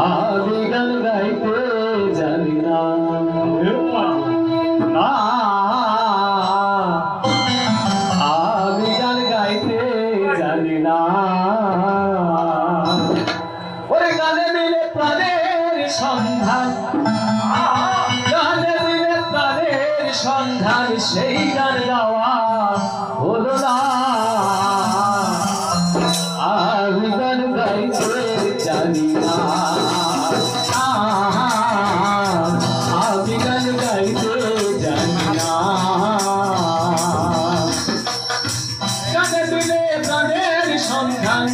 আমি গান গাইতে জানি না, আমি গান গাইতে জানি না। ওরে গানে দিলে প্রাণের সন্ধান, গানে দিলে প্রাণের সন্ধান, সেই গান গাওয়া হলো না। আমি গান গাইতে জানি না, আমি গান গাইতে জানি না। গানে দিলে প্রাণের সন্ধান,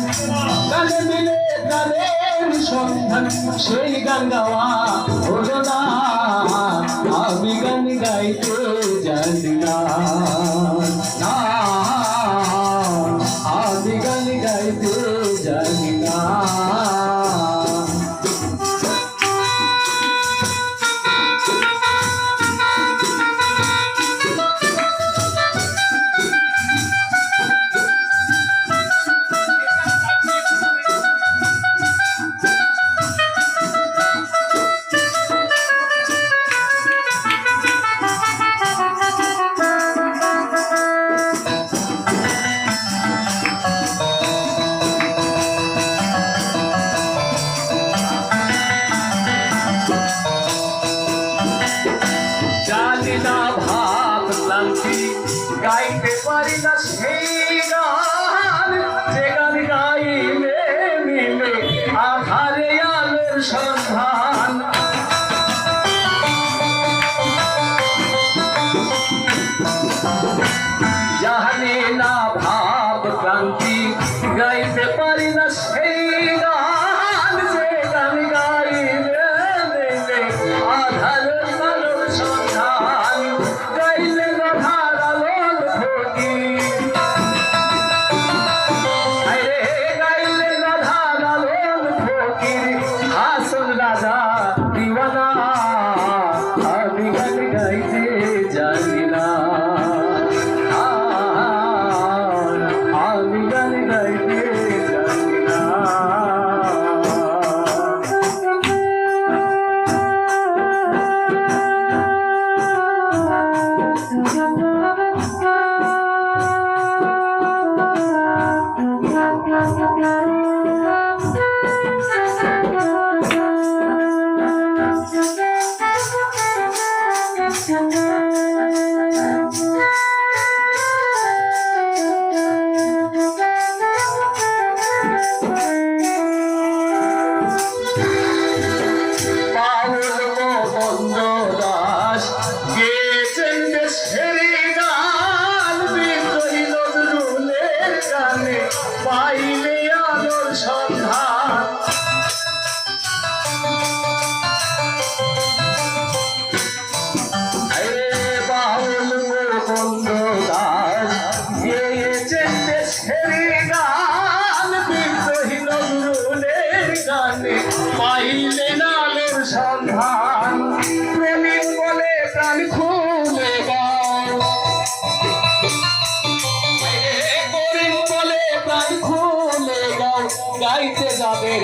গানে দিলে প্রাণের সন্ধান, সেই গান গাওয়া হলো না। আমি গান গাইতে জানি না, আমি গান গাইতে জানি না। জানি না ভাব ক্লান্তি, গাইতে পারি না সেই গান, যে গান গাইলে মিলে আধারে আলোর সন্ধান। জানি না ভাব ক্লান্তি, গাইতে পারি না সেই গান, যে গান গাইলে মিলে আধারে রাজা দিওয়ানা। আমি গান গাইতে জানি না, আমি গান গাইতে জানি না। পাইলে আলোর সন্ধান, বাউল মুকুন্দ দাস গেয়েছেন দেশের গান, বিদ্রোহী নজরুলের গানে পাইলে আলোর সন্ধান। প্রেমিক বলে প্রাণ খুলে গাও, গাইতে যাবে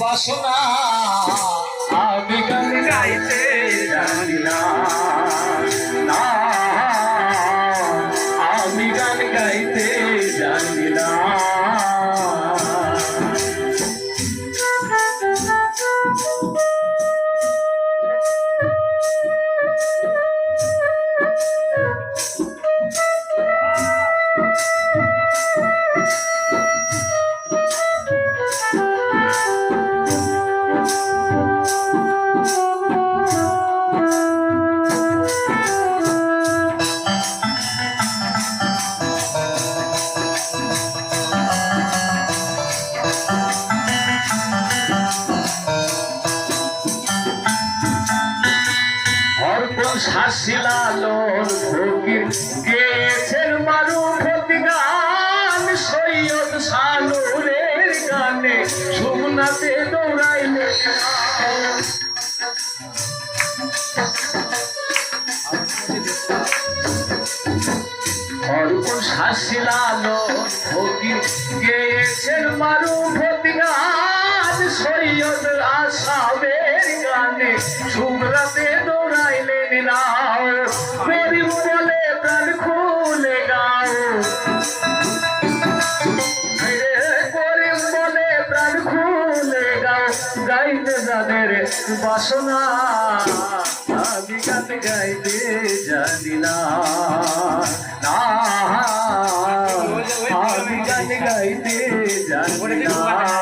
বাসনা। আমি গান গাইতে জানি না, আমি গান গাইতে জানি না। শাসিলালোর ফকির গেছেন মারুফত গান, সৈয়দ শানুরের গানে সুমনাতে দৌড়াইলে শাসিলালোর ফকির গেছেন মারুফত গান, সৈয়দ আশা শুভ্রাতে দৌড়াইলেন নাও করিম বলে প্রাণ খুলে গাও করিম বলে প্রাণ খুলে গাও গাইতে যাদের বাসনা আমি গান গাইতে জানি না আমি গান গাইতে জানি না